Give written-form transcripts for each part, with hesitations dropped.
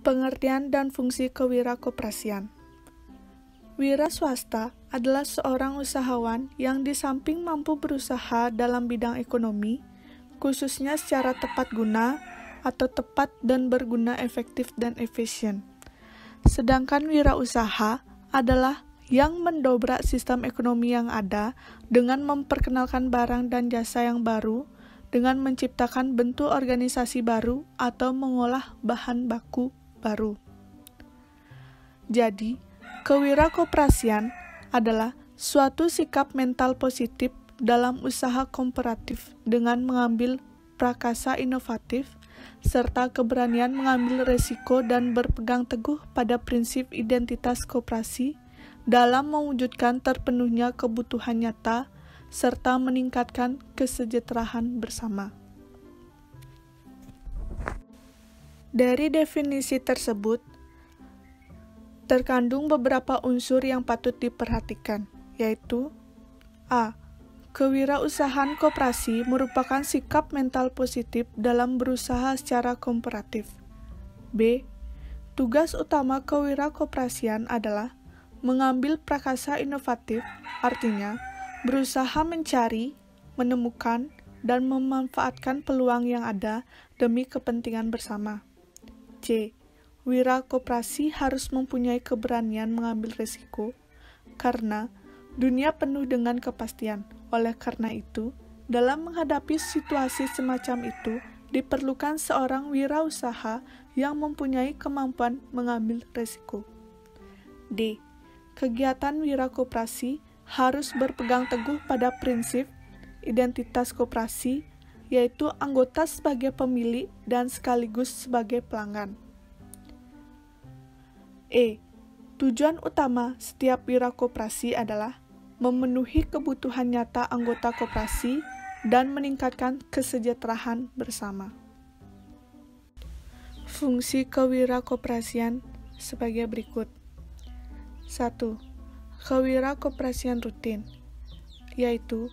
Pengertian dan fungsi kewirakoperasian. Wira swasta adalah seorang usahawan yang di samping mampu berusaha dalam bidang ekonomi, khususnya secara tepat guna atau tepat dan berguna efektif dan efisien. Sedangkan wirausaha adalah yang mendobrak sistem ekonomi yang ada dengan memperkenalkan barang dan jasa yang baru, dengan menciptakan bentuk organisasi baru atau mengolah bahan baku baru. Jadi, kewirakoperasian adalah suatu sikap mental positif dalam usaha kooperatif dengan mengambil prakasa inovatif serta keberanian mengambil resiko dan berpegang teguh pada prinsip identitas koperasi dalam mewujudkan terpenuhnya kebutuhan nyata serta meningkatkan kesejahteraan bersama. Dari definisi tersebut, terkandung beberapa unsur yang patut diperhatikan, yaitu A. Kewirausahaan koperasi merupakan sikap mental positif dalam berusaha secara kooperatif. B. Tugas utama kewirakoperasian adalah mengambil prakasa inovatif, artinya berusaha mencari, menemukan, dan memanfaatkan peluang yang ada demi kepentingan bersama. C. Wirakoperasi harus mempunyai keberanian mengambil risiko, karena dunia penuh dengan kepastian. Oleh karena itu, dalam menghadapi situasi semacam itu, diperlukan seorang wirausaha yang mempunyai kemampuan mengambil risiko. D. Kegiatan wirakoperasi harus berpegang teguh pada prinsip identitas koperasi, yaitu anggota sebagai pemilik dan sekaligus sebagai pelanggan. E. Tujuan utama setiap wirakoperasi adalah memenuhi kebutuhan nyata anggota koperasi dan meningkatkan kesejahteraan bersama. Fungsi kewirakoperasian sebagai berikut. 1. Kewirakoperasian rutin, yaitu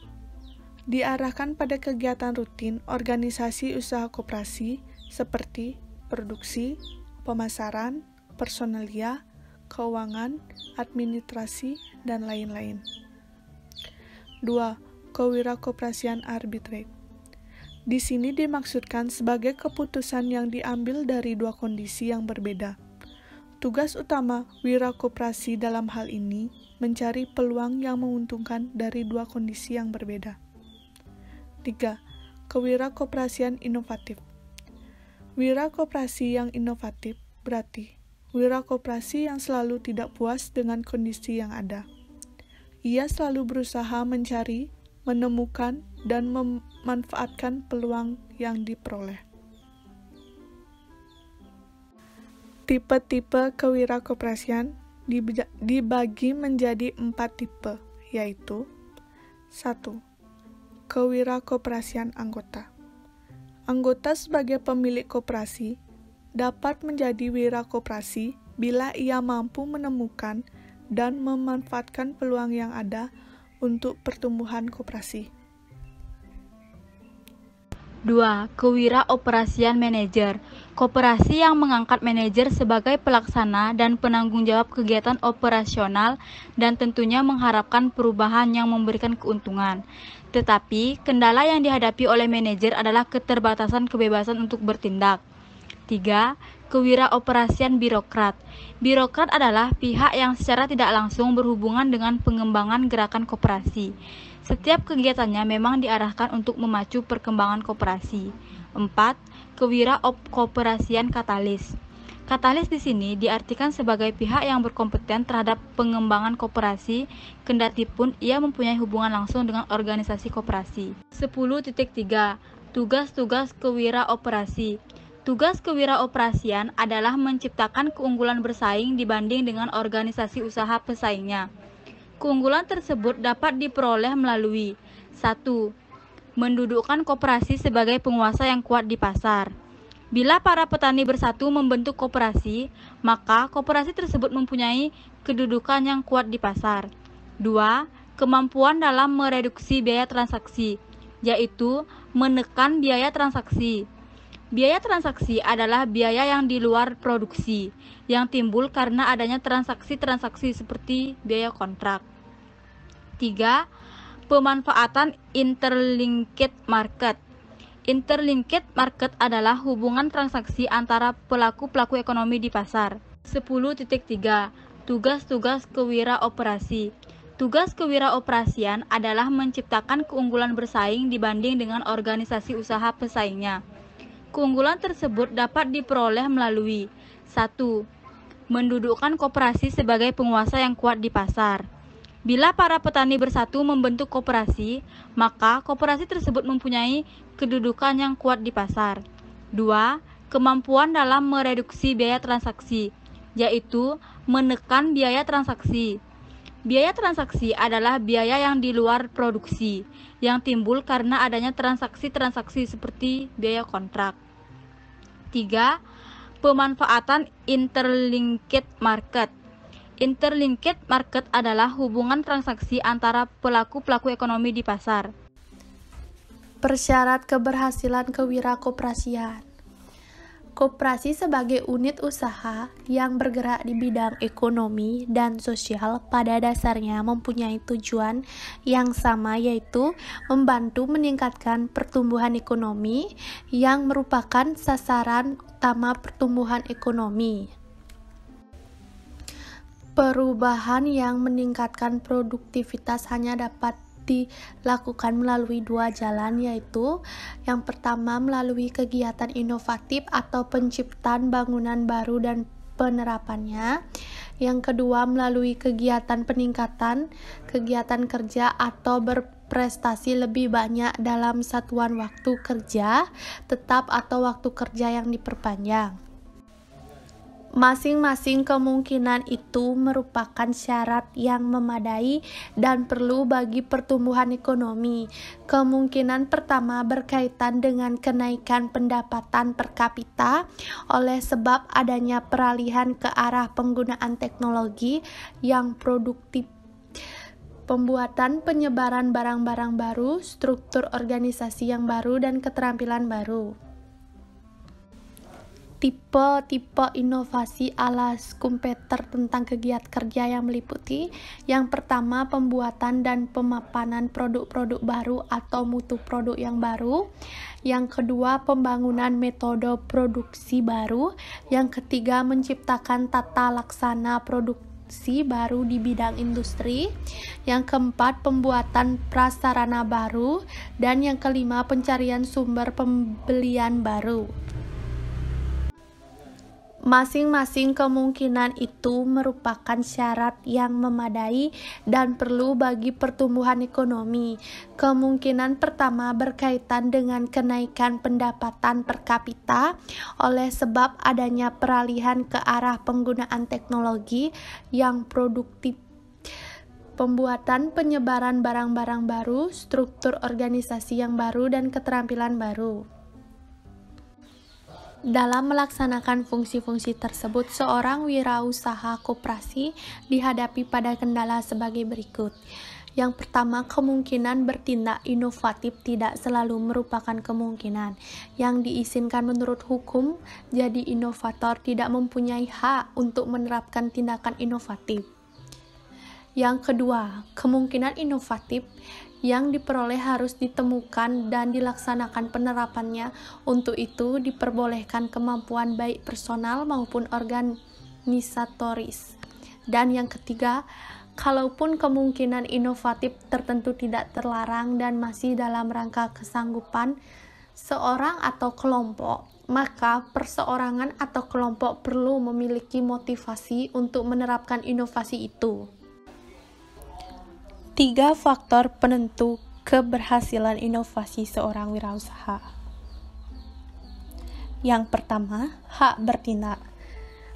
diarahkan pada kegiatan rutin organisasi usaha koperasi seperti produksi, pemasaran, personalia, keuangan, administrasi, dan lain-lain. 2. Kewirakoperasian arbitrate. Di sini dimaksudkan sebagai keputusan yang diambil dari dua kondisi yang berbeda. Tugas utama wirakoperasi dalam hal ini mencari peluang yang menguntungkan dari dua kondisi yang berbeda. 3. Kewirakoperasian inovatif. Wirakoperasi yang inovatif berarti wirakoperasi yang selalu tidak puas dengan kondisi yang ada. Ia selalu berusaha mencari, menemukan, dan memanfaatkan peluang yang diperoleh. Tipe-tipe kewirakoperasian dibagi menjadi 4 tipe, yaitu 1. Kewirakoperasian anggota. Anggota sebagai pemilik koperasi dapat menjadi wirakoperasi bila ia mampu menemukan dan memanfaatkan peluang yang ada untuk pertumbuhan koperasi. 2. Kewiraoperasian manajer. Koperasi yang mengangkat manajer sebagai pelaksana dan penanggung jawab kegiatan operasional dan tentunya mengharapkan perubahan yang memberikan keuntungan. Tetapi, kendala yang dihadapi oleh manajer adalah keterbatasan kebebasan untuk bertindak. 3. Kewiraoperasian birokrat. Birokrat adalah pihak yang secara tidak langsung berhubungan dengan pengembangan gerakan koperasi. Setiap kegiatannya memang diarahkan untuk memacu perkembangan koperasi. 4. Kewirakoperasian katalis. Katalis di sini diartikan sebagai pihak yang berkompeten terhadap pengembangan koperasi, kendati pun ia mempunyai hubungan langsung dengan organisasi koperasi. 10.3. Tugas-tugas kewiraoperasi. Tugas kewiraoperasian adalah menciptakan keunggulan bersaing dibanding dengan organisasi usaha pesaingnya. Keunggulan tersebut dapat diperoleh melalui 1. Mendudukkan koperasi sebagai penguasa yang kuat di pasar. Bila para petani bersatu membentuk koperasi, maka koperasi tersebut mempunyai kedudukan yang kuat di pasar. 2. Kemampuan dalam mereduksi biaya transaksi, yaitu menekan biaya transaksi. Biaya transaksi adalah biaya yang di luar produksi, yang timbul karena adanya transaksi-transaksi seperti biaya kontrak. 3. Pemanfaatan interlinked market. Interlinked market adalah hubungan transaksi antara pelaku-pelaku ekonomi di pasar. 10.3. Tugas-tugas kewiraoperasi. Tugas kewiraoperasian adalah menciptakan keunggulan bersaing dibanding dengan organisasi usaha pesaingnya. Keunggulan tersebut dapat diperoleh melalui 1. Mendudukkan koperasi sebagai penguasa yang kuat di pasar. Bila para petani bersatu membentuk koperasi, maka koperasi tersebut mempunyai kedudukan yang kuat di pasar. 2. Kemampuan dalam mereduksi biaya transaksi, yaitu menekan biaya transaksi. Biaya transaksi adalah biaya yang di luar produksi, yang timbul karena adanya transaksi-transaksi seperti biaya kontrak. 3. Pemanfaatan interlinked market. Interlinked market adalah hubungan transaksi antara pelaku-pelaku ekonomi di pasar. Persyarat keberhasilan kewirakoperasian. Koperasi sebagai unit usaha yang bergerak di bidang ekonomi dan sosial pada dasarnya mempunyai tujuan yang sama, yaitu membantu meningkatkan pertumbuhan ekonomi yang merupakan sasaran utama pertumbuhan ekonomi. Perubahan yang meningkatkan produktivitas hanya dapat dilakukan melalui dua jalan, yaitu yang pertama melalui kegiatan inovatif atau penciptaan bangunan baru dan penerapannya. Yang kedua melalui kegiatan peningkatan kegiatan kerja atau berprestasi lebih banyak dalam satuan waktu kerja tetap atau waktu kerja yang diperpanjang. Masing-masing kemungkinan itu merupakan syarat yang memadai dan perlu bagi pertumbuhan ekonomi. Kemungkinan pertama berkaitan dengan kenaikan pendapatan per kapita oleh sebab adanya peralihan ke arah penggunaan teknologi yang produktif, pembuatan penyebaran barang-barang baru, struktur organisasi yang baru, dan keterampilan baru. Tipe-tipe inovasi ala Schumpeter tentang kegiatan kerja yang meliputi: yang pertama, pembuatan dan pemapanan produk-produk baru atau mutu produk yang baru. Yang kedua, pembangunan metode produksi baru. Yang ketiga, menciptakan tata laksana produksi baru di bidang industri. Yang keempat, pembuatan prasarana baru. Dan yang kelima, pencarian sumber pembelian baru. Masing-masing kemungkinan itu merupakan syarat yang memadai dan perlu bagi pertumbuhan ekonomi. Kemungkinan pertama berkaitan dengan kenaikan pendapatan per kapita oleh sebab adanya peralihan ke arah penggunaan teknologi yang produktif, pembuatan penyebaran barang-barang baru, struktur organisasi yang baru, dan keterampilan baru. Dalam melaksanakan fungsi-fungsi tersebut, seorang wirausaha koperasi dihadapi pada kendala sebagai berikut. Yang pertama, kemungkinan bertindak inovatif tidak selalu merupakan kemungkinan yang diizinkan menurut hukum. Jadi inovator tidak mempunyai hak untuk menerapkan tindakan inovatif. Yang kedua, kemungkinan inovatif yang diperoleh harus ditemukan dan dilaksanakan penerapannya. Untuk itu diperbolehkan kemampuan baik personal maupun organisatoris. Dan yang ketiga, kalaupun kemungkinan inovatif tertentu tidak terlarang dan masih dalam rangka kesanggupan seorang atau kelompok, maka perseorangan atau kelompok perlu memiliki motivasi untuk menerapkan inovasi itu. 3 faktor penentu keberhasilan inovasi seorang wirausaha. Yang pertama, hak bertindak.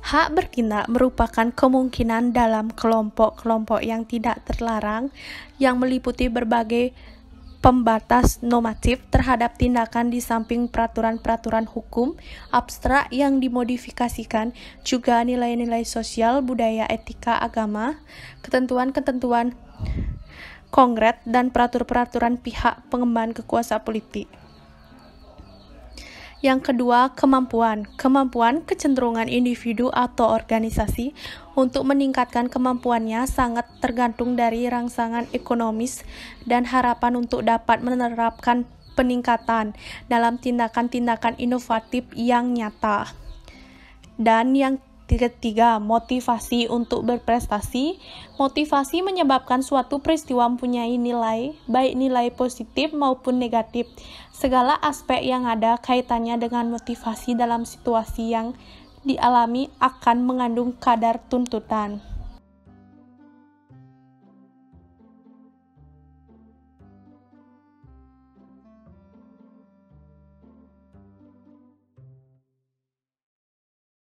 Hak bertindak merupakan kemungkinan dalam kelompok-kelompok yang tidak terlarang yang meliputi berbagai pembatas normatif terhadap tindakan di samping peraturan-peraturan hukum abstrak yang dimodifikasikan, juga nilai-nilai sosial, budaya, etika, agama, ketentuan-ketentuan Kongres, dan peraturan-peraturan pihak pengemban kekuasaan politik. Yang kedua, kemampuan. Kemampuan kecenderungan individu atau organisasi untuk meningkatkan kemampuannya sangat tergantung dari rangsangan ekonomis dan harapan untuk dapat menerapkan peningkatan dalam tindakan-tindakan inovatif yang nyata. Dan yang ketiga, motivasi untuk berprestasi. Motivasi menyebabkan suatu peristiwa mempunyai nilai, baik nilai positif maupun negatif. Segala aspek yang ada kaitannya dengan motivasi dalam situasi yang dialami akan mengandung kadar tuntutan.